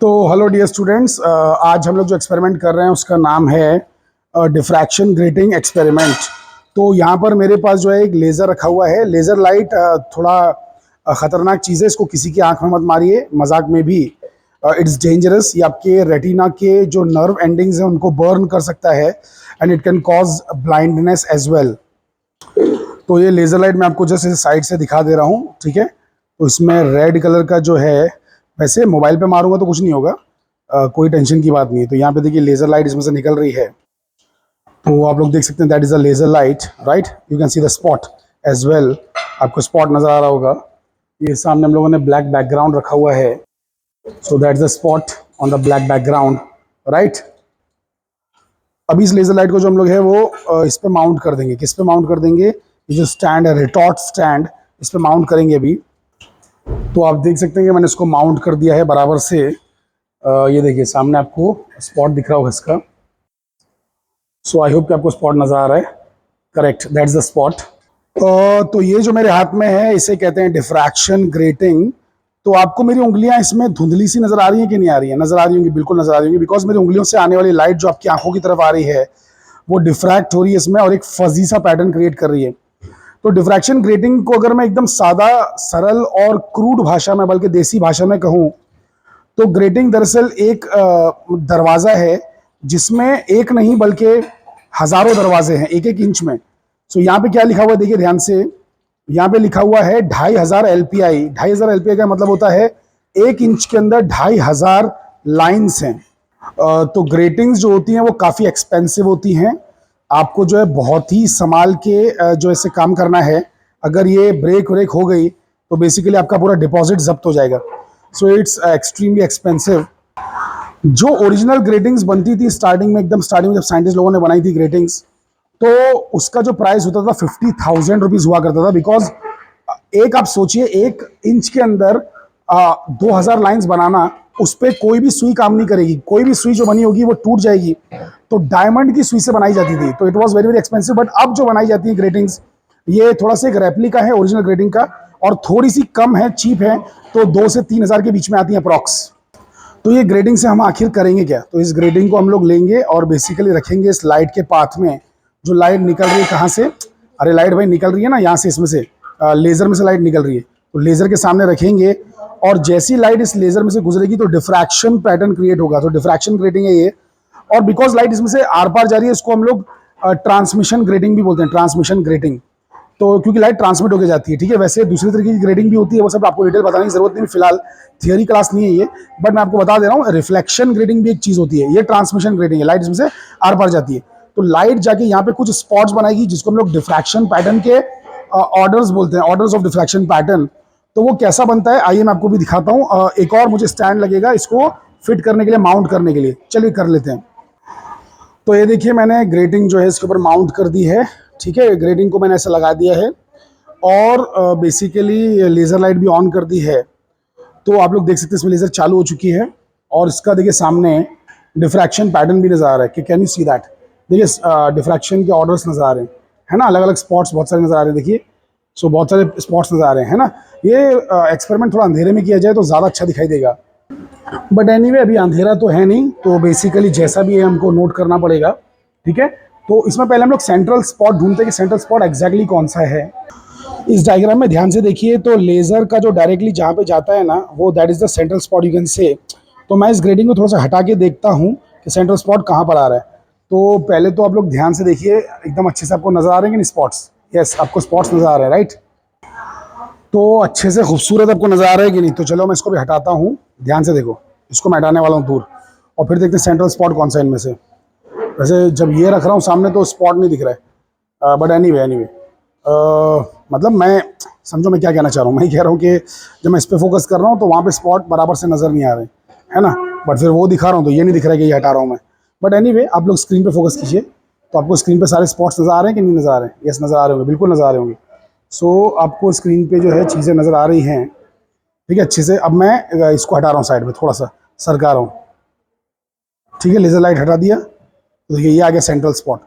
तो hello dear students, आज हम लोग जो एक्सपेरिमेंट कर रहे हैं उसका नाम है डिफ्रैक्शन ग्रेटिंग एक्सपेरिमेंट। तो यहाँ पर मेरे पास जो है एक लेज़र रखा हुआ है। लेज़र लाइट थोड़ा ख़तरनाक चीज़ है, इसको किसी की आंख में मत मारिए मजाक में भी। It's dangerous. ये आपके रेटिना के जो नर्व एंडिंग्स हैं उनको बर्न कर सकता है and it can cause blindness as well. तो ये लेज़र लाइट मैं आपको जस्ट साइड से दिखा दे रहा हूँ, ठीक है। तो इसमें रेड कलर का जो है, वैसे मोबाइल पे मारूंगा तो कुछ नहीं होगा, कोई टेंशन की बात नहीं है। तो यहाँ पे देखिए लेज़र लाइट इसमें से निकल रही है। तो आप लोग देख सकते हैं that is a laser light, right. You can see the spot as well. आपको स्पॉट नज़र आ रहा होगा। ये सामने हम लोगों ने ब्लैक बैकग्राउंड रखा हुआ है, so that is the spot on the black background, right. अभी इस लेज़र लाइट को जो हम लोग है वो इस पे माउंट कर देंगे। किस पे माउंट कर देंगे? ये जो स्टैंड है, रिटॉर्ट स्टैंड, इस पे माउंट करेंगे अभी। तो आप देख सकते हैं कि मैंने इसको माउंट कर दिया है बराबर से। ये देखिए सामने आपको स्पॉट दिख रहा होगा इसका। सो आई होप कि आपको स्पॉट नज़र आ रहा है। Correct, that's the spot. तो ये जो मेरे हाथ में है इसे कहते हैं डिफ्रैक्शन ग्रेटिंग। तो आपको मेरी उंगलियां इसमें धुंधली सी नज़र आ रही हैं कि नहीं आ रही है? नज़र आ रही होंगी, बिल्कुल नज़र आ रही होंगी, बिकॉज मेरी उंगलियों से आने वाली लाइट जो आपकी आंखों की तरफ आ रही है वो डिफ्रैक्ट हो रही है इसमें और एक फजी सा पैटर्न क्रिएट कर रही है। तो डिफ्रैक्शन ग्रेटिंग को अगर मैं एकदम सादा, सरल और क्रूड भाषा में, बल्कि देसी भाषा में कहूँ, तो ग्रेटिंग दरअसल एक दरवाज़ा है जिसमें एक नहीं बल्कि हज़ारों दरवाजे हैं एक एक इंच में। सो यहाँ पे क्या लिखा हुआ है देखिए ध्यान से। यहाँ पे लिखा हुआ है 2500 LPI। 2500 LPI का मतलब होता है एक इंच के अंदर 2500 लाइन्स हैं। तो ग्रेटिंग्स जो होती हैं वो काफ़ी एक्सपेंसिव होती हैं। आपको जो है बहुत ही संभाल के जो ऐसे काम करना है। अगर ये ब्रेक व्रेक हो गई तो बेसिकली आपका पूरा डिपॉजिट जब्त हो जाएगा। So it's extremely expensive. जो ओरिजिनल ग्रेटिंग्स बनती थी स्टार्टिंग में, एकदम स्टार्टिंग में जब साइंटिस्ट लोगों ने बनाई थी ग्रेटिंग्स, तो उसका जो प्राइस होता था 50,000 रुपीज़ हुआ करता था। बिकॉज एक आप सोचिए, एक इंच के अंदर 2000 लाइन्स बनाना, उस पर कोई भी सुई काम नहीं करेगी। कोई भी सुई जो बनी होगी वो टूट जाएगी। तो डायमंड की सुई से बनाई जाती थी। तो it was very very expensive. But अब जो बनाई जाती है ग्रेटिंग्स, ये थोड़ा सा एक रेप्लिका है ओरिजिनल ग्रेटिंग का और थोड़ी सी कम है, चीप है। तो 2 से 3 हज़ार के बीच में आती है अप्रॉक्स। तो ये ग्रेडिंग से हम आखिर करेंगे क्या? तो इस ग्रेडिंग को हम लोग लेंगे और बेसिकली रखेंगे इस लाइट के पाथ में। जो लाइट निकल रही है कहाँ से? अरे लाइट भाई निकल रही है ना यहाँ से, इसमें से लेज़र में से लाइट निकल रही है। तो लेज़र के सामने रखेंगे और जैसी लाइट इस लेज़र में से गुजरेगी तो डिफ्रैक्शन पैटर्न क्रिएट होगा। तो डिफ्रैक्शन ग्रेटिंग है ये। और बिकॉज लाइट इसमें से आर पार जा रही है, इसको हम लोग ट्रांसमिशन ग्रेटिंग भी बोलते हैं। ट्रांसमिशन ग्रेटिंग, तो क्योंकि लाइट ट्रांसमिट होकर जाती है, ठीक है। वैसे दूसरी तरीके की ग्रेडिंग भी होती है, वो सब आपको डिटेल बताने की जरूरत नहीं, फिलहाल थियरी क्लास नहीं है ये। बट मैं आपको बता दे रहा हूँ, रिफ्लेक्शन ग्रेडिंग भी एक चीज़ होती है। ये ट्रांसमिशन ग्रेडिंग है, लाइट इसमें से आर पार जाती है। तो लाइट जाके यहाँ पे कुछ स्पॉट्स बनाएगी जिसको हम लोग डिफ्रैक्शन पैटर्न के ऑर्डर्स बोलते हैं, ऑर्डर्स ऑफ डिफ्रैक्शन पैटर्न। तो वो कैसा बनता है आइए मैं आपको भी दिखाता हूँ। एक और मुझे स्टैंड लगेगा इसको फिट करने के लिए, माउंट करने के लिए। चलिए कर लेते हैं। तो ये देखिए मैंने ग्रेटिंग जो है इसके ऊपर माउंट कर दी है, ठीक है। ग्रेटिंग को मैंने ऐसा लगा दिया है और बेसिकली लेज़र लाइट भी ऑन कर दी है। तो आप लोग देख सकते हैं इसमें लेज़र चालू हो चुकी है और इसका देखिए सामने डिफ्रैक्शन पैटर्न भी नज़र आ रहा है कि कैन यू सी दैट। देखिए डिफ्रैक्शन के ऑर्डर्स नज़र आ रहे हैं, है ना। अलग अलग स्पॉट्स बहुत सारे नज़र आ रहे हैं, देखिए। सो बहुत सारे स्पॉट्स नज़र आ रहे हैं, है ना। ये एक्सपेरिमेंट थोड़ा अंधेरे में किया जाए तो ज़्यादा अच्छा दिखाई देगा। बट एनीवे अभी अंधेरा तो है नहीं, तो बेसिकली जैसा भी है हमको नोट करना पड़ेगा, ठीक है। तो इसमें पहले हम लोग सेंट्रल स्पॉट ढूंढते हैं कि सेंट्रल स्पॉट एग्जैक्टली कौन सा है। इस डायग्राम में ध्यान से देखिए तो लेज़र का जो डायरेक्टली जहाँ पे जाता है ना, वो that is the central spot, you can say. तो मैं इस ग्रेडिंग को थोड़ा सा हटा के देखता हूँ कि सेंट्रल स्पॉट कहाँ पर आ रहा है। तो पहले तो आप लोग ध्यान से देखिए, एकदम अच्छे से आपको नज़र आ रहे हैं कि स्पॉट्स? यस, आपको स्पॉट्स नज़र आ रहे हैं, राइट। तो अच्छे से खूबसूरत आपको नज़र आ रहा है कि नहीं? तो चलो मैं इसको भी हटाता हूँ, ध्यान से देखो। इसको मैं हटाने वाला हूँ दूर और फिर देखते हैं सेंट्रल स्पॉट कौन सा इनमें से। वैसे जब ये रख रहा हूँ सामने तो स्पॉट नहीं दिख रहा है। बट एनीवे मतलब मैं समझो मैं क्या कहना चाह रहा हूँ। मैं कह रहा हूँ कि जब मैं इस पर फोकस कर रहा हूँ तो वहाँ पे स्पॉट बराबर से नज़र नहीं आ रहे, है ना। बट फिर वो दिखा रहा हूँ तो ये नहीं दिख रहा है कि ये हटा रहा हूँ मैं। बट एनीवे आप लोग स्क्रीन पे फोकस कीजिए तो आपको स्क्रीन पे सारे स्पॉट्स नज़र आ रहे हैं कि नहीं नज़र आ रहे हैं? यस, नज़र आ रहे होंगे, बिल्कुल नज़र आ रहे होंगे। सो आपको स्क्रीन पर जो है चीज़ें नज़र आ रही हैं, ठीक है, अच्छे से। अब मैं इसको हटा रहा हूँ साइड में, थोड़ा सा सरका रहा हूँ, ठीक है। लेज़र लाइट हटा दिया तो देखिए ये आ गया सेंट्रल स्पॉट।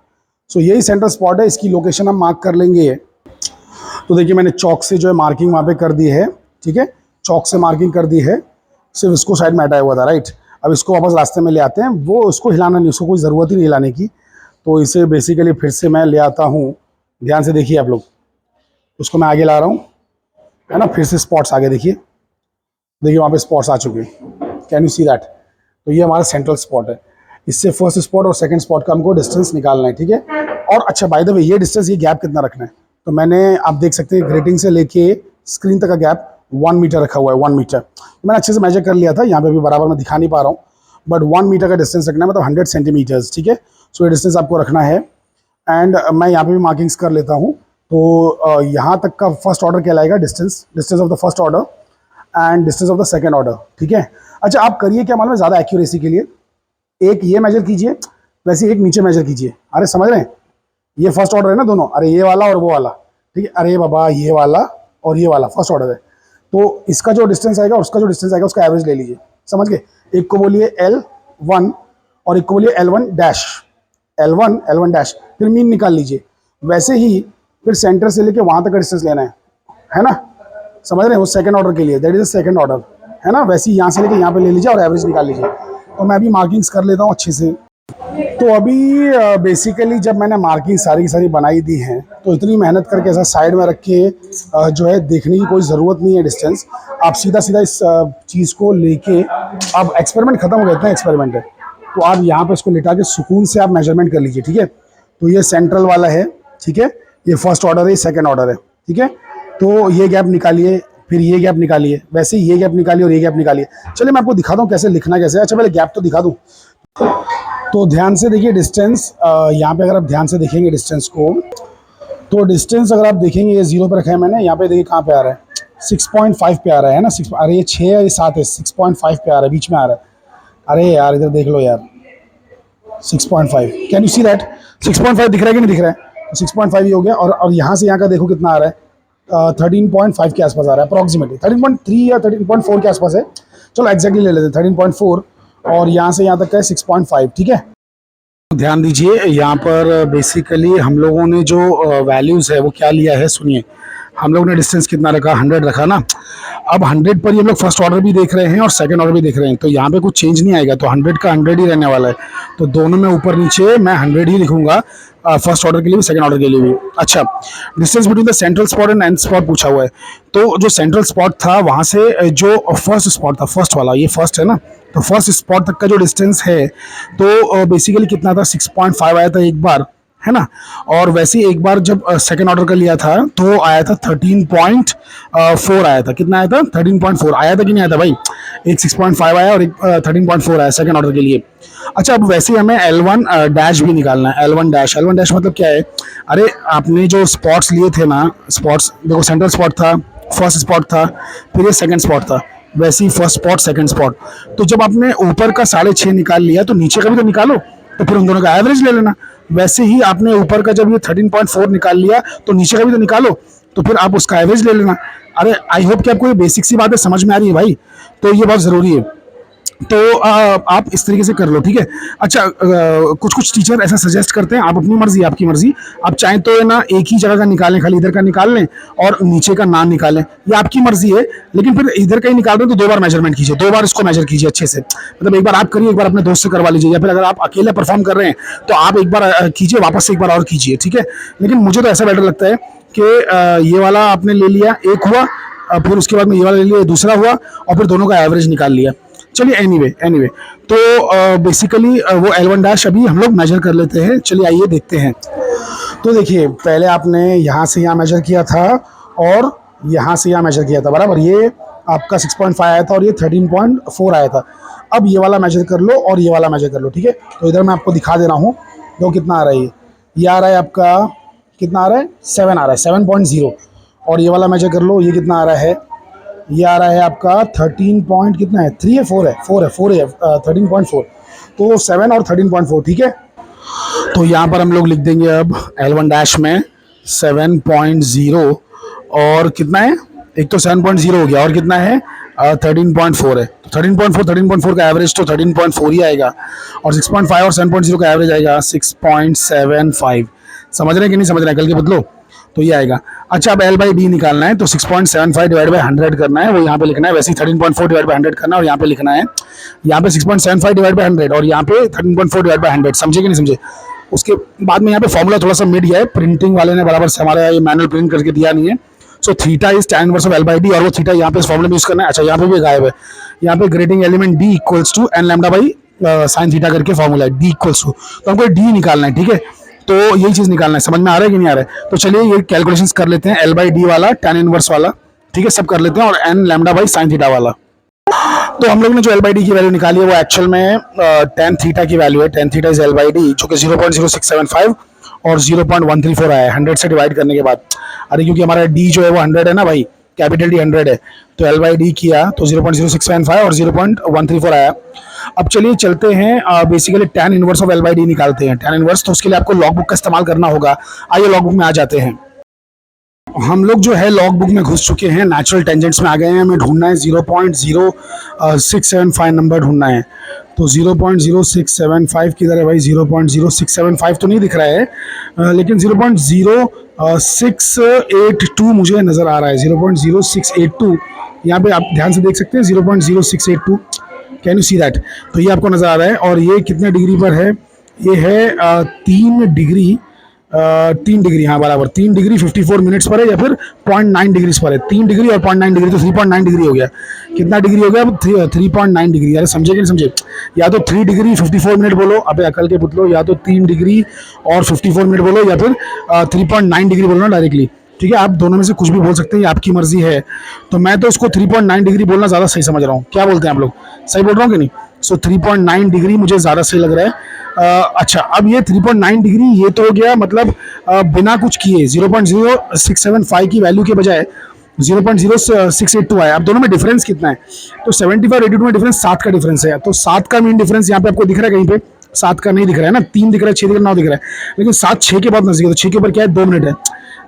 सो यही सेंट्रल स्पॉट है, इसकी लोकेशन हम मार्क कर लेंगे। तो देखिए मैंने चौक से जो है मार्किंग वहाँ पे कर दी है, ठीक है। चौक से मार्किंग कर दी है। सिर्फ इसको साइड में हटाया हुआ था, राइट। अब इसको वापस रास्ते में ले आते हैं, वो उसको हिलाना नहीं, उसको कोई ज़रूरत ही नहीं हिलाने की। तो इसे बेसिकली फिर से मैं ले आता हूँ, ध्यान से देखिए आप लोग, उसको मैं आगे ला रहा हूँ, है ना। फिर से स्पॉट्स आगे देखिए, देखिए वहाँ पे स्पॉट्स आ चुके हैं, कैन यू सी दैट। तो ये हमारा सेंट्रल स्पॉट है। इससे फर्स्ट स्पॉट और सेकंड स्पॉट का हमको डिस्टेंस निकालना है, ठीक है। और अच्छा बाय द वे, ये डिस्टेंस, ये गैप कितना रखना है, तो मैंने, आप देख सकते हैं ग्रेटिंग से लेके स्क्रीन तक का गैप 1 मीटर रखा हुआ है, 1 मीटर। तो मैंने अच्छे से मेजर कर लिया था, यहाँ पे भी बराबर मैं दिखा नहीं पा रहा हूँ, बट 1 मीटर का डिस्टेंस रखना है, मतलब 100 सेंटीमीटर्स, ठीक है। सो ये डिस्टेंस आपको रखना है। एंड मैं यहाँ पे भी मार्किंग्स कर लेता हूँ। तो यहाँ तक का फर्स्ट ऑर्डर कहलाएगा distance of the first order and distance of the second order, ठीक है। अच्छा आप करिए क्या मालूम है, ज़्यादा एक्यूरेसी के लिए एक ये मेजर कीजिए, वैसे एक नीचे मेजर कीजिए। अरे समझ रहे हैं, ये फर्स्ट ऑर्डर है ना दोनों, अरे ये वाला और वो वाला, ठीक है। अरे बाबा ये वाला और ये वाला फर्स्ट ऑर्डर है, तो इसका जो डिस्टेंस आएगा, उसका जो डिस्टेंस आएगा, उसका एवरेज ले लीजिए, समझ गए। एक को बोलिए L1 और एक को बोलिए L1 डैश, L1 डैश, फिर मीन निकाल लीजिए। वैसे ही फिर सेंटर से लेके वहाँ तक का डिस्टेंस लेना है ना, समझ रहे हैं, वो सेकंड ऑर्डर के लिए, that is the second order, है ना। वैसे ही यहाँ से लेके यहाँ पे ले लीजिए और एवरेज निकाल लीजिए। तो मैं अभी मार्किंग्स कर लेता हूँ अच्छे से। तो अभी बेसिकली जब मैंने मार्किंग सारी की सारी बनाई दी हैं, तो इतनी मेहनत करके ऐसा साइड में रख के जो है देखने की कोई ज़रूरत नहीं है डिस्टेंस। आप सीधा सीधा इस चीज़ को लेके, अब एक्सपेरिमेंट खत्म हो गया, इतना एक्सपेरिमेंट है, तो आप यहाँ पे इसको लिटा के सुकून से आप मेजरमेंट कर लीजिए, ठीक है। तो ये सेंट्रल वाला है, ठीक है, ये फर्स्ट ऑर्डर है, ये सेकेंड ऑर्डर है, ठीक है। तो ये गैप निकालिए, फिर ये गैप निकालिए, वैसे ही ये गैप निकालिए और ये गैप निकालिए। चलिए मैं आपको दिखाता हूँ कैसे लिखना कैसे है। अच्छा पहले गैप तो दिखा दूँ। तो ध्यान से देखिए डिस्टेंस, यहाँ पे अगर आप ध्यान से देखेंगे डिस्टेंस को, तो डिस्टेंस अगर आप देखेंगे, ये 0 पे रखा है मैंने, यहाँ पे देखिए कहाँ पे आ रहा है, 6.5 पे आ रहा है ना, 6, अरे ये 6 है, ये 7 है, 6.5 पे आ रहा है, बीच में आ रहा है। अरे यार इधर देख लो यार, 6.5, कैन यू सी दैट, 6.5 दिख रहा है कि नहीं दिख रहा है, 6.5 ही हो गया। और यहाँ से यहाँ का देखो कितना आ रहा है, 13.5 के आसपास आ रहा है, अप्रॉक्सीमेटली 13.3 या 13.4 के आसपास है। चलो एग्जैक्टली ले लेते हैं 13.4, और यहाँ से यहाँ तक का है 6.5, ठीक है। ध्यान दीजिए यहाँ पर बेसिकली हम लोगों ने जो वैल्यूज़ है वो क्या लिया है, सुनिए। हम लोग ने डिस्टेंस कितना रखा, 100 रखा ना। अब 100 पर ही हम लोग फर्स्ट ऑर्डर भी देख रहे हैं और सेकंड ऑर्डर भी देख रहे हैं, तो यहाँ पे कुछ चेंज नहीं आएगा, तो 100 का 100 ही रहने वाला है। तो दोनों में ऊपर नीचे मैं 100 ही लिखूंगा, फर्स्ट ऑर्डर के लिए भी सेकंड ऑर्डर के लिए भी। अच्छा, distance between the central spot and and spot पूछा हुआ है। तो जो सेंट्रल स्पॉट था वहाँ से जो फर्स्ट स्पॉट था, फर्स्ट वाला, ये फर्स्ट है ना, तो फर्स्ट स्पॉट तक का जो डिस्टेंस है, तो बेसिकली कितना था, 6.5 आया था एक बार, है ना। और वैसे ही एक बार जब सेकंड ऑर्डर का लिया था तो आया था 13.4 आया था। कितना आया था, 13.4 आया था कि नहीं आया था भाई, एक 6.5 आया और एक 13.4 आया सेकंड ऑर्डर के लिए। अच्छा अब वैसे ही हमें L1 डैश भी निकालना है। L1 डैश मतलब क्या है, अरे आपने जो स्पॉट्स लिए थे ना, स्पॉट्स देखो, सेंट्रल स्पॉट था, फर्स्ट स्पॉट था, फिर ये सेकंड स्पॉट था, वैसे ही फर्स्ट स्पॉट सेकंड स्पॉट। तो जब आपने ऊपर का 6.5 निकाल लिया तो नीचे का भी तो निकालो, तो फिर उन दोनों का एवरेज ले लेना। वैसे ही आपने ऊपर का जब ये 13.4 निकाल लिया तो नीचे का भी तो निकालो, तो फिर आप उसका एवरेज ले लेना। अरे आई होप कि आपको ये बेसिक सी बातें समझ में आ रही है भाई, तो ये बहुत ज़रूरी है। तो आप इस तरीके से कर लो, ठीक है। अच्छा कुछ टीचर ऐसा सजेस्ट करते हैं, आप अपनी मर्जी, आपकी मर्जी, आप चाहें तो ना एक ही जगह का निकालें, खाली इधर का निकाल लें और नीचे का ना निकालें, ये आपकी मर्जी है। लेकिन फिर इधर का ही निकाल रहे हो तो 2 बार मेजरमेंट कीजिए, 2 बार इसको मेजर कीजिए अच्छे से। मतलब एक बार आप करिए, एक बार अपने दोस्त से करवा लीजिए, या फिर अगर आप अकेले परफॉर्म कर रहे हैं तो आप एक बार कीजिए, वापस से एक बार और कीजिए, ठीक है। लेकिन मुझे तो ऐसा बेटर लगता है कि ये वाला आपने ले लिया, एक हुआ, फिर उसके बाद में ये वाला ले लिया, दूसरा हुआ, और फिर दोनों का एवरेज निकाल लिया। चलिए एनीवे तो बेसिकली वो L1 डैश अभी हम लोग मेजर कर लेते हैं। चलिए आइए देखते हैं। तो देखिए पहले आपने यहाँ से यहाँ मेजर किया था और यहाँ से यहाँ मेजर किया था, बराबर। ये आपका 6.5 आया था और ये 13.4 आया था। अब ये वाला मेजर कर लो और ये वाला मेजर कर लो, ठीक है। तो इधर मैं आपको दिखा दे रहा हूँ, तो कितना आ रहा है, ये आ रहा है आपका, कितना आ रहा है, 7 आ रहा है, 7.0। और ये वाला मेजर कर लो, ये कितना आ रहा है, ये आ रहा है आपका 13 पॉइंट, कितना है, 3 है, 4 है, 13.4। तो 7 और 13.4, ठीक है। तो यहाँ पर हम लोग लिख देंगे अब L1 डैश में 7.0, और कितना है, एक तो 7.0 हो गया और कितना है 13.4 है। तो 13.4 का एवरेज तो 13.4 ही आएगा, और 6.5 और 7.0 का एवरेज आएगा 6.75। समझ रहे हैं कि नहीं समझ रहे हैं, कल के बदलो। तो ये आएगा। अच्छा, अब एल बाई डी निकालना है, तो 6.75 डिवाइड बाई 100 करना है, वो यहाँ पे लिखना है। वैसे ही 13.4 डिवाइड बाई 100 करना है और यहाँ पे लिखना है, यहाँ पे 6.75 डिवाइड बाई 100 और यहाँ पे 13.4 डिवाइड बाई 100। समझे कि नहीं समझे? उसके बाद में यहाँ पे फॉर्मूला थोड़ा सा मिट गया है, प्रिंटिंग वाले ने बराबर से हमारा ये मैनुअल प्रिंट करके दिया नहीं है। So theta is tan inverse of L by D, और वो थीटा यहाँ पे इस फॉर्मूले में यूज करना है। अच्छा, यहाँ पे भी गायब है, यहाँ पे grating element d equals to n lambda by sine theta करके फॉर्मूला है, डी इक्वल्स टू, तो हमको डी निकालना है। ठीक है, तो यही चीज निकालना है। समझ में आ रहा है कि नहीं आ रहा है? तो चलिए ये कैलकुलेशंस कर लेते हैं, एल बाई डी वाला, tan इनवर्स वाला, ठीक है, सब कर लेते हैं, और n lambda by sine theta वाला। तो हम लोग ने जो एल बाई डी की वैल्यू निकाली है वो एक्चुअल में tan थीटा की वैल्यू है। tan theta is l by d, जो कि 0.0675 और 0.134 आया है 100 से डिवाइड करने के बाद। अरे क्योंकि हमारा डी जो है वो 100 है ना भाई, कैपिटल डी 100 है, तो एल बाई डी किया तो 0.0675 और 0.134 आया। अब चलिए चलते हैं, basically tan inverse of L by D निकालते हैं। tan इनवर्स, तो उसके लिए आपको लॉग बुक का इस्तेमाल करना होगा। आइए लॉग बुक में आ जाते हैं। हम लोग जो है लॉग बुक में घुस चुके हैं, नेचुरल टेंजेंट्स में आ गए हैं। हमें ढूंढना है 0.0675 नंबर ढूंढना है। तो 0.0675 किधर है भाई? 0.0675 तो नहीं दिख रहा है, लेकिन 0.0682 मुझे नज़र आ रहा है। 0.0682 यहाँ पे आप ध्यान से देख सकते हैं, 0.0682, कैन यू सी दैट? तो ये आपको नज़र आ रहा है, और ये कितने डिग्री पर है? ये है 3 डिग्री, 3 डिग्री, हाँ बराबर 3 डिग्री 54 मिनट्स पर है, या फिर 0.9 डिग्री पर है। 3 डिग्री और 0.9 डिग्री, तो 3.9 डिग्री हो गया। कितना डिग्री हो गया अब? 3.9 डिग्री। यार समझे कि नहीं समझे? या तो 3 डिग्री 54 मिनट बोलो, अबे अकल के पुतलो, या तो 3 डिग्री और 54 मिनट बोलो, या फिर 3.9 डिग्री बोलो ना डायरेक्टली। ठीक है, आप दोनों में से कुछ भी बोल सकते हैं, ये आपकी मर्जी है। तो मैं तो इसको 3.9 डिग्री बोलना ज़्यादा सही समझ रहा हूँ। क्या बोलते हैं आप लोग? सही बोल रहा हूँ कि नहीं? सो 3.9 डिग्री मुझे ज़्यादा सही लग रहा है। अच्छा, अब ये 3.9 डिग्री ये तो हो गया, मतलब बिना कुछ किए 0.0675 की वैल्यू के बजाय 0.0682 आया। अब दोनों में डिफरेंस कितना है? तो 75 82 में डिफरेंस 7 का डिफरेंस है। तो 7 का मीन डिफरेंस यहाँ पे आपको दिख रहा है कहीं पे? 7 का नहीं दिख रहा है ना, 3 दिख रहा है, 6 दिख रहा है, 9 दिख रहा है, लेकिन 7 6 के बहुत नजदीक है। तो 6 के ऊपर क्या है? 2 मिनट है,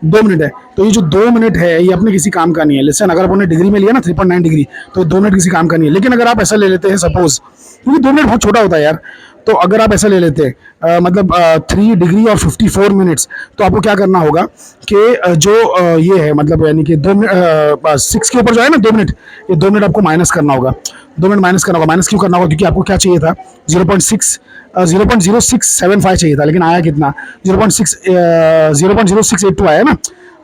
2 मिनट है। तो ये जो 2 मिनट है ये अपने किसी काम का नहीं है। लेसन अगर आपने डिग्री में लिया ना 3.9 डिग्री, तो 2 मिनट किसी काम का नहीं है। लेकिन अगर आप ऐसा ले लेते हैं सपोज, क्योंकि 2 मिनट बहुत छोटा होता है यार, तो अगर आप ऐसा ले लेते हैं मतलब 3 डिग्री और 54 मिनट्स, तो आपको क्या करना होगा कि जो ये है मतलब यानी कि 6 के ऊपर जो है ना 2 मिनट, ये 2 मिनट आपको माइनस करना होगा। 2 मिनट माइनस करना होगा। माइनस क्यों करना होगा? क्योंकि आपको क्या चाहिए था? 0.0675 चाहिए था, लेकिन आया कितना? 0.0682 आया ना।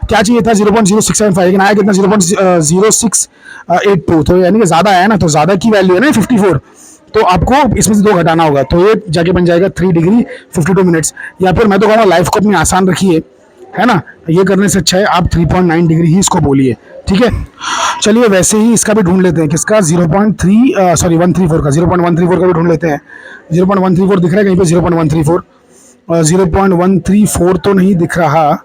क्या चाहिए था? 0.0675, लेकिन आया कितना? 0.0682। तो यानी कि ज़्यादा आया ना, तो ज़्यादा की वैल्यू है ना 54, तो आपको इसमें से 2 घटाना होगा। तो ये जाके बन जाएगा 3 डिग्री 52 मिनट्स। या फिर मैं तो कहूँगा लाइफ को अपनी आसान रखिए, है ना? ये करने से अच्छा है आप 3.9 डिग्री ही इसको बोलिए। ठीक है, चलिए वैसे ही इसका भी ढूंढ लेते हैं। किसका? 134 का, 0.134 का भी ढूंढ लेते हैं। 0.134 दिख रहा है कहीं पे? 0.134, 0.134 तो नहीं दिख रहा,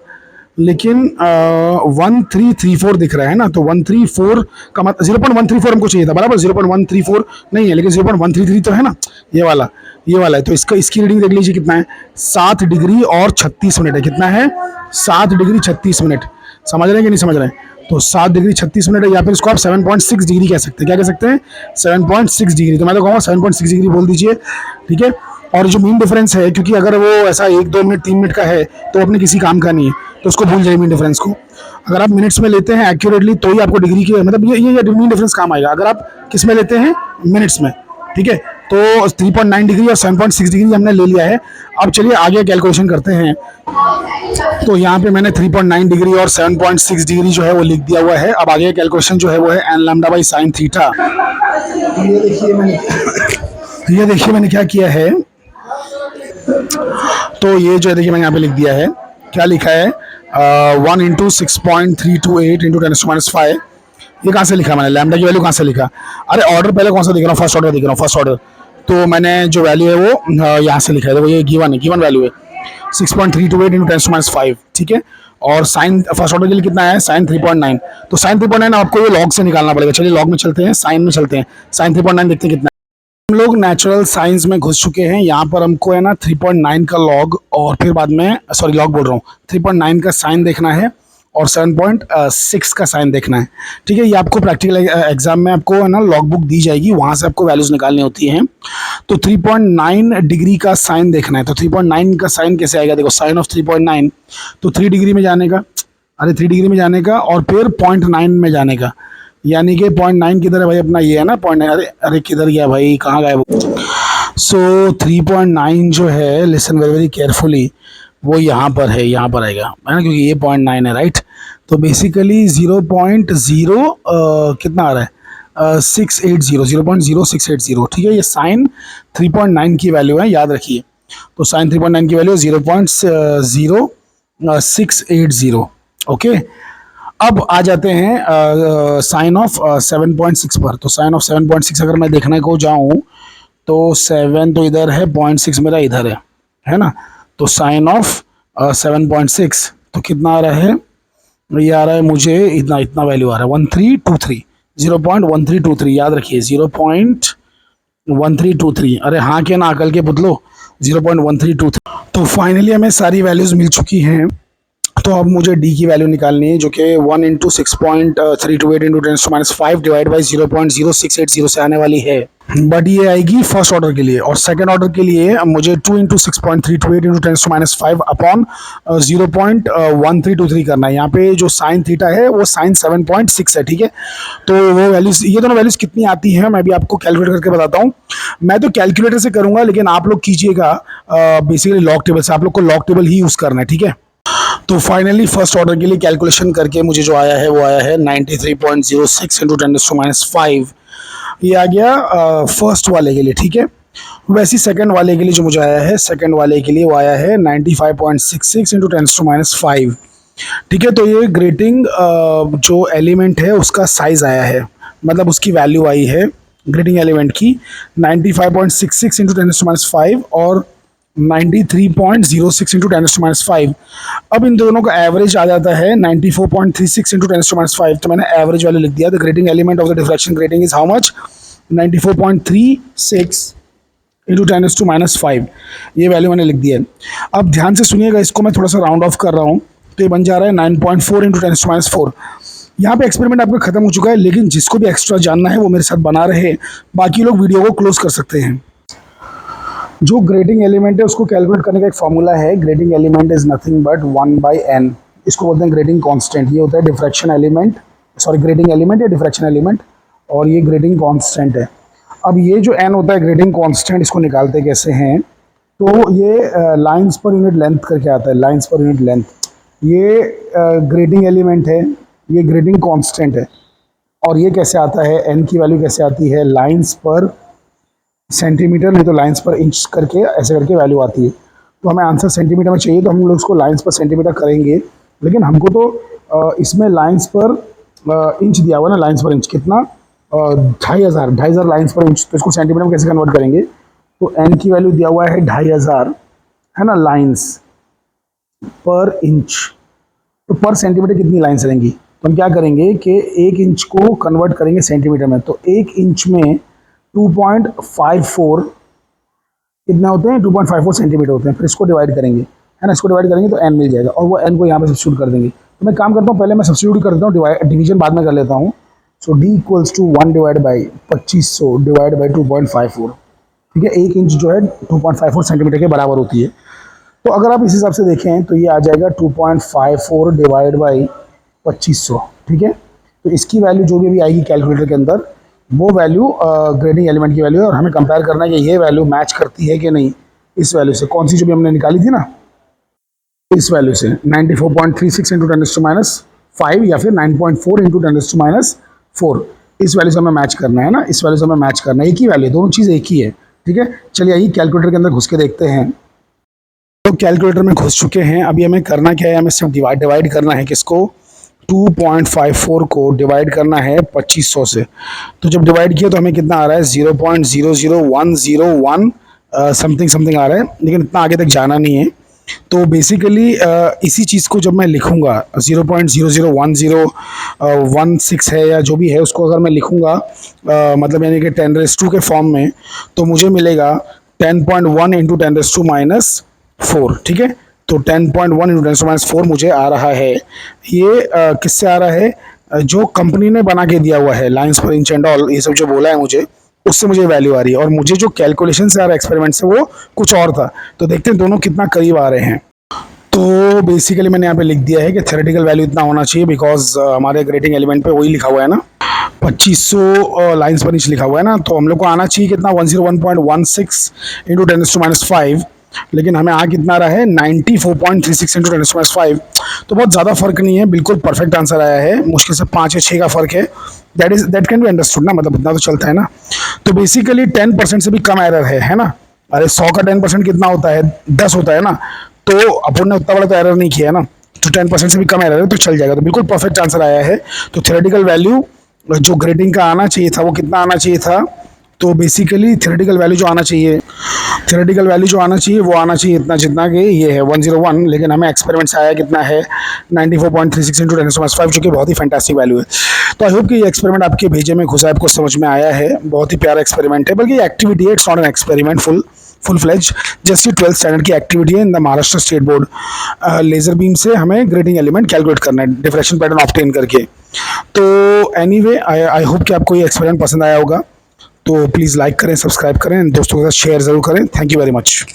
लेकिन 1334 दिख रहा है ना। तो 134 का मतलब 0.134 हमको चाहिए था, बराबर 0.134 नहीं है, लेकिन 0.133 तो है ना, ये वाला है। तो इसकी रीडिंग देख लीजिए कितना है? 7 डिग्री और 36 मिनट है। कितना है? 7 डिग्री 36 मिनट। समझ रहे हैं कि नहीं समझ रहे हैं? तो 7 डिग्री 36 मिनट है, या फिर इसको आप 7.6 डिग्री कह सकते हैं। क्या कह सकते हैं? 7.6 डिग्री। तो मैं तो कहूँगा 7.6 डिग्री बोल दीजिए। ठीक है, और जो मीन डिफरेंस है, क्योंकि अगर वो ऐसा 1 2 मिनट 3 मिनट का है तो अपने किसी काम का नहीं है, तो उसको भूल जाइए मीन डिफरेंस को। अगर आप मिनट्स में लेते हैं एक्यूरेटली, तो ही आपको डिग्री की मतलब ये मीन डिफरेंस काम आएगा। अगर आप किस में लेते हैं? मिनट्स में। ठीक है, तो 3.9 डिग्री और 7.6 डिग्री हमने ले लिया है। अब चलिए आगे कैलकुलेशन करते हैं। तो यहाँ पे मैंने 3.9 डिग्री और 7.6 डिग्री जो है वो लिख दिया हुआ है। अब आगे कैलकुलेशन जो है वो है n lambda by sine theta. ये देखिए मैंने क्या किया है, तो ये जो है देखिए मैंने यहाँ पे लिख दिया है। क्या लिखा है? 1 इंटू 6.328 इंटू 10⁻⁵। ये कहाँ से लिखा मैंने? लैम्डा की वैल्यू कहाँ से लिखा? अरे ऑर्डर पहले कौन सा दिख रहा हूँ? फर्स्ट ऑर्डर दिख रहा हूँ, फर्स्ट ऑर्डर। तो मैंने जो वैल्यू है वो यहाँ से लिखा है। तो ये गिवन वैल्यू है 6.328 इंटू 10⁻⁵। ठीक है, और साइन फर्स्ट ऑर्डर के लिए कितना है? साइन 3.9। तो साइन 3.9 आपको ये लॉग से निकालना पड़ेगा। चलिए लॉग में चलते हैं, साइन में चलते हैं। साइन 3.9 देखते हैं कितना। हम लोग नेचुरल साइंस में घुस चुके हैं। यहाँ पर हमको है ना 3.9 का लॉग, और फिर बाद में लॉग बोल रहा हूँ, 3.9 का साइन देखना है और 7.6 का साइन देखना है। ठीक है, ये आपको प्रैक्टिकल एग्जाम में आपको है ना लॉग बुक दी जाएगी, वहाँ से आपको वैल्यूज निकालनी होती हैं। तो 3.9 डिग्री का साइन देखना है। तो 3.9 का साइन कैसे आएगा? देखो साइन ऑफ 3.9, तो 3 डिग्री में जाने का, अरे 3 डिग्री में जाने का और फिर 0.9 में जाने का, यानी कि 0.9 किधर है भाई अपना, ये है ना 0.9। अरे अरे किधर गया भाई, कहाँ गया वो। सो 3.9 जो है, लिसन वेरी वेरी केयरफुली, वो यहाँ पर है, यहाँ पर आएगा है ना, क्योंकि ये 0.9 है राइट। तो बेसिकली 0.0 कितना आ रहा है 680, 0.0680, ठीक है। ये साइन 3.9 की वैल्यू है, याद रखिए। तो साइन 3.9 की वैल्यू 0.0680। ओके, अब आ जाते हैं साइन ऑफ 7.6 पर। तो साइन ऑफ 7.6 अगर मैं देखने को जाऊं तो 7 तो इधर है, 0.6 मेरा इधर है ना। तो साइन ऑफ 7.6 तो कितना आ रहा है, ये आ रहा है मुझे इतना इतना वैल्यू आ रहा है 1323, 0.1323, याद रखिए 0.1323। अरे हाँ के ना अकल के पुतलो, 0.1323। तो फाइनली हमें सारी वैल्यूज मिल चुकी हैं। तो अब मुझे डी की वैल्यू निकालनी है, जो कि 1 इंटू 6.328 इंटू 10⁻5 डिवाइड बाई 0.0680 से आने वाली है। बट ये आएगी फर्स्ट ऑर्डर के लिए, और सेकंड ऑर्डर के लिए मुझे 2 इंटू 6.328 इंटू 10⁻5 अपॉन 0.1323 करना है। यहाँ पे जो साइन थीटा है वो साइन 7.6 है, ठीक है। तो वो वैल्यूज, ये दोनों वैल्यूज कितनी आती हैं मैं भी आपको कैलकुलेट करके बताता हूँ। मैं तो कैलकुलेटर से करूंगा, लेकिन आप लोग कीजिएगा बेसिकली लॉग टेबल से। आप लोग को लॉग टेबल ही यूज करना है, ठीक है। तो फाइनली फर्स्ट ऑर्डर के लिए कैलकुलेशन करके मुझे जो आया है वो आया है 93.06 इंटू 10⁻5। ये आ गया फर्स्ट वाले के लिए, ठीक है। वैसे सेकंड वाले के लिए जो मुझे आया है, सेकंड वाले के लिए वो आया है 95.66 इंटू 10⁻5, ठीक है। तो ये ग्रेटिंग जो एलिमेंट है उसका साइज आया है, मतलब उसकी वैल्यू आई है ग्रेटिंग एलिमेंट की 95.66 इंटू 10⁻5 और 93.06 इंटू 10⁻5। अब इन दोनों का एवरेज आ जाता है 94.36 इंटू 10⁻5। तो मैंने एवरेज वाले लिख दिया। The grating element of the diffraction grating is how much, 94.36 into 10⁻5। ये वैल्यू मैंने लिख दिया है। अब ध्यान से सुनिएगा, इसको मैं थोड़ा सा राउंड ऑफ कर रहा हूँ, तो ये बन जा रहा है 9.4 इंटू 10⁻4। यहाँ पे एक्सपेरिमेंट आपका खत्म हो चुका है, लेकिन जिसको भी एक्स्ट्रा जानना है वो मेरे साथ बना रहे, बाकी लोग वीडियो को क्लोज कर सकते हैं। जो ग्रेटिंग एलिमेंट है उसको कैलकुलेट करने का एक फॉर्मूला है। Grating element is nothing but 1/n। इसको बोलते हैं ग्रेटिंग कांस्टेंट। ये होता है diffraction element, sorry grating element या डिफ्रैक्शन एलिमेंट, और ये ग्रेटिंग कांस्टेंट है। अब ये जो n होता है ग्रेटिंग कांस्टेंट, इसको निकालते कैसे हैं, तो ये लाइंस पर यूनिट लेंथ करके आता है, लाइंस पर यूनिट लेंथ। ये ग्रेटिंग एलिमेंट है, ये ग्रेटिंग कांस्टेंट है, और ये कैसे आता है, n की वैल्यू कैसे आती है, लाइंस पर सेंटीमीटर, नहीं तो लाइंस पर इंच करके ऐसे करके वैल्यू आती है। तो हमें आंसर सेंटीमीटर में चाहिए, तो हम लोग इसको लाइंस पर सेंटीमीटर करेंगे, लेकिन हमको तो इसमें लाइंस पर इंच दिया हुआ है ना, लाइंस पर इंच कितना 2500 लाइंस पर इंच। तो इसको सेंटीमीटर में कैसे कन्वर्ट करेंगे, तो n की वैल्यू दिया हुआ है 2500 है ना, लाइंस पर इंच। तो पर सेंटीमीटर कितनी लाइन्स रहेंगी, तो हम क्या करेंगे कि 1 इंच को कन्वर्ट करेंगे सेंटीमीटर में। तो 1 इंच में 2.54 कितना होते हैं, 2.54 सेंटीमीटर होते हैं। फिर इसको डिवाइड करेंगे, है ना, इसको डिवाइड करेंगे तो n मिल जाएगा, और वो n को यहाँ पे सब्स्टिट्यूट कर देंगे। तो मैं काम करता हूँ, पहले मैं सब्स्टिट्यूट कर देता हूँ, डिवीजन बाद में कर लेता हूँ। So d equals to 1 divide by 2500 divide by 2.54, ठीक है। 1 इंच जो है 2.54 सेंटीमीटर के बराबर होती है। तो अगर आप इस हिसाब से देखें तो ये आ जाएगा 2.54 डिवाइड बाई 2500, ठीक है। तो इसकी वैल्यू जो भी आएगी कैलकुलेटर के अंदर, वो वैल्यू ग्रेटिंग एलिमेंट की वैल्यू है, और हमें कंपेयर करना है कि ये वैल्यू मैच करती है कि नहीं इस वैल्यू से। कौन सी जो भी हमने निकाली थी ना, इस वैल्यू से 94.36 इंटू 10⁻5 या फिर 9.4 इंटू 10⁻4, इस वैल्यू से हमें मैच करना है ना, इस वैल्यू से हमें मैच करना है। एक ही वैल्यू, दोनों चीज़ एक ही है, ठीक है। चलिए आइए कैलकुलेटर के अंदर घुस के देखते हैं। तो कैलकुलेटर में घुस चुके हैं। अभी हमें करना क्या है, हमें सिर्फ डिवाइड करना है किसको, 2.54 को डिवाइड करना है 2500 से। तो जब डिवाइड किया तो हमें कितना आ रहा है, 0.00101 समथिंग समथिंग आ रहा है, लेकिन इतना आगे तक जाना नहीं है। तो बेसिकली इसी चीज़ को जब मैं लिखूंगा 0.001016 है या जो भी है, उसको अगर मैं लिखूंगा मतलब यानी कि 10⁻² के फॉर्म में, तो मुझे मिलेगा 10.1 इंटू 10⁻⁴, ठीक है। तो 10.1 इंटू 10⁻⁴ मुझे आ रहा है। ये किससे आ रहा है, जो कंपनी ने बना के दिया हुआ है, लाइंस पर इंच एंड ऑल, ये सब जो बोला है मुझे, उससे मुझे वैल्यू आ रही है। और मुझे जो कैलकुलेशन से आ रहा है एक्सपेरिमेंट से, वो कुछ और था। तो देखते हैं दोनों कितना करीब आ रहे हैं। तो तो बेसिकली मैंने यहाँ पे लिख दिया है कि थ्योरेटिकल वैल्यू इतना होना चाहिए, बिकॉज हमारे ग्रेटिंग एलिमेंट पे वही लिखा हुआ है ना, 2500 लाइन्स पर नीचे लिखा हुआ है ना, तो हम लोग को आना चाहिए कितना 101.16 इंटू 10⁻5, लेकिन हमें आ कितना रहा है 94.36 इंटू 10⁻5। तो बहुत ज़्यादा फर्क नहीं है, बिल्कुल परफेक्ट आंसर आया है, मुश्किल से 5 या 6 का फर्क है। दैट कैन बी अंडरस्टूड ना, मतलब इतना तो चलता है ना। तो बेसिकली 10% से भी कम एरर है ना। अरे 100 का 10% कितना होता है, 10 होता है ना, तो अपन ने उतना बड़ा तो एरर नहीं किया है ना, तो 10% से भी कम एरर है तो चल जाएगा। तो बिल्कुल परफेक्ट आंसर आया है। तो थ्योरेटिकल वैल्यू जो ग्रेडिंग का आना चाहिए था वो कितना आना चाहिए था, तो बेसिकली थ्योरेटिकल वैल्यू जो आना चाहिए, वो आना चाहिए इतना जितना कि ये है 101, लेकिन हमें एक्सपेरिमेंट से आया कितना है 94.36 इंटू 10⁻5, जो कि बहुत ही फैंटास्टिक वैल्यू है। तो आई होप कि ये एक्सपेरिमेंट आपके भेजे में घुसा, आपको समझ में आया है। बहुत ही प्यारा एक्सपेरिमेंट है, बल्कि एक्टिविटी है, it's not an experiment full fledge, just ये 12th स्टैंडर्ड की एक्टिविटी है in the Maharashtra state board. Laser beam से हमें ग्रेटिंग एलिमेंट कैलकुलेट करना है डिफ्रैक्शन पैटर्न ऑब्टेन करके। तो एनीवे आई होप कि आपको ये एक्सपेरिमेंट पसंद आया होगा। तो प्लीज़ लाइक करें, सब्सक्राइब करें, दोस्तों के साथ शेयर ज़रूर करें। Thank you very much.